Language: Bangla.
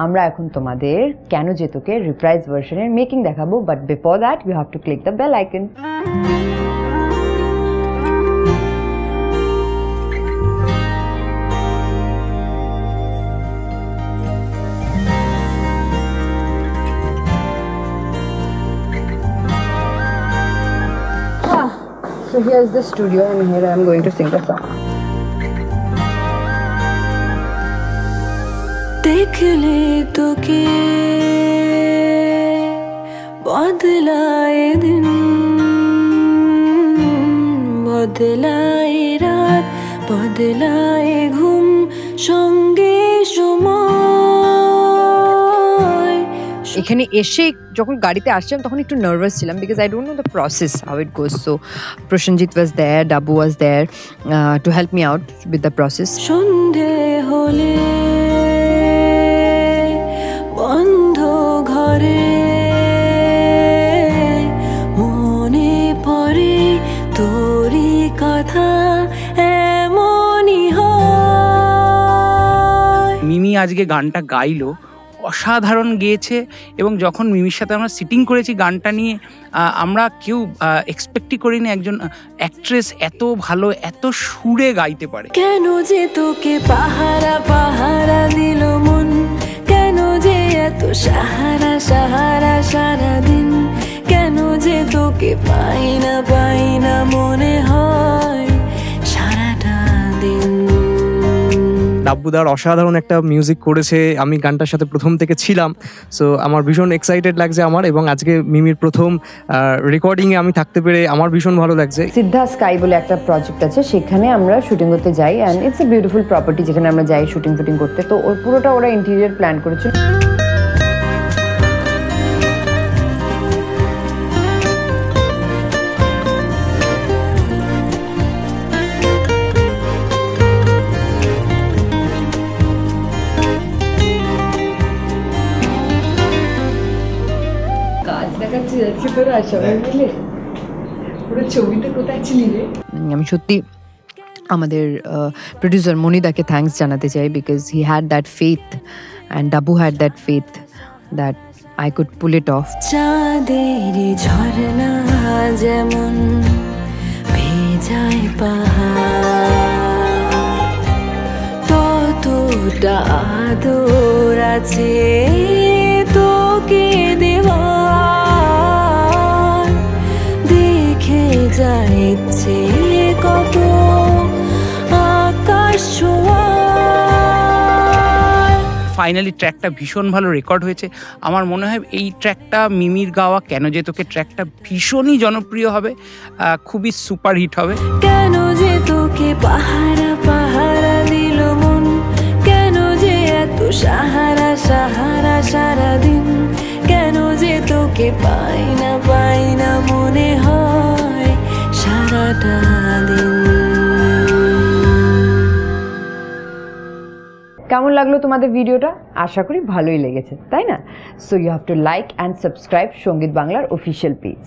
আমরা এখন তোমাদের কেন যে তোকে রিপ্রাইজ ভার্সনের মেকিং দেখাবো, but before that you have to click the bell icon. So here's the studio and here I am going to sing a song. देख ले तो के बदलाए दिन बदलाए रात बदलाए घुम संगे এখানে এসে যখন গাড়িতে আসছিলাম তখন একটু নার্ভাস ছিলাম because I don't know the process how it goes. So Prosenjit was there, Dabu was there to help me out with the process. সন্ধে হলে বন্ধ ঘরে মনে পড়ে তোরি কথা এমনই হয়। মিমি আজকে গানটা গাইলো, অসাধারণ গেয়েছে এবং যখন মিমির সাথে আমরা সিটিং করেছি গানটা নিয়ে আমরা কেউ এক্সপেক্টই করিনি একজন অ্যাক্ট্রেস এত ভালো এত সুরে গাইতে পারে। কেন যে তোকে পাহারা পাহারা দিল মন, কেন যে এত সাহারা সাহারা সারাদিন, কেন যে তোকে পাই না মনে হয় সারাটা দিন। ডাব্বুদার অসাধারণ একটা মিউজিক করেছে, আমি গানটার সাথে প্রথম থেকে ছিলাম। সো আমার ভীষণ এক্সাইটেড লাগছে আমার, এবং আজকে মিমির প্রথম রেকর্ডিংয়ে আমি থাকতে পেরে আমার ভীষণ ভালো লাগছে। সিদ্ধা স্কাই বলে একটা প্রজেক্ট আছে, সেখানে আমরা শুটিং করতে যাই and it's a beautiful property যেখানে আমরা যাই শুটিং করতে। তো ওর পুরোটা ওরা ইন্টেরিয়র প্ল্যান করেছে। আমি সত্যি আমাদের প্রডিউসার মনিদাকে থ্যাঙ্কস জানাতে চাই because he had that faith and dabu had that faith that I could pool it off. চাঁদের ঝরনা যেমন ভেজায় পাহাড়, ততটা আদর আছে তোকে দেওয়া, দেখে যাচ্ছে কত আকাশ ছোঁয়া। ফাইনালি ট্র্যাকটা ভীষণ ভালো রেকর্ড হয়েছে। আমার মনে হয় এই ট্র্যাকটা মিমির গাওয়া কেন যে তোকে ট্র্যাকটা ভীষণই জনপ্রিয় হবে, খুবই সুপারহিট হবে। কেন যে তোকে পাহারা পাহারা দিল মন, কেন যে এত সাহারা সাহারা সারাদিন, কেন যে তোকে পাই না মনে হয় সারাটা দিন। কেমন লাগলো তোমাদের ভিডিওটা? আশা করি ভালোই লেগেছে, তাই না? So you have to like and subscribe Sangeet বাংলার অফিসিয়াল পেজ।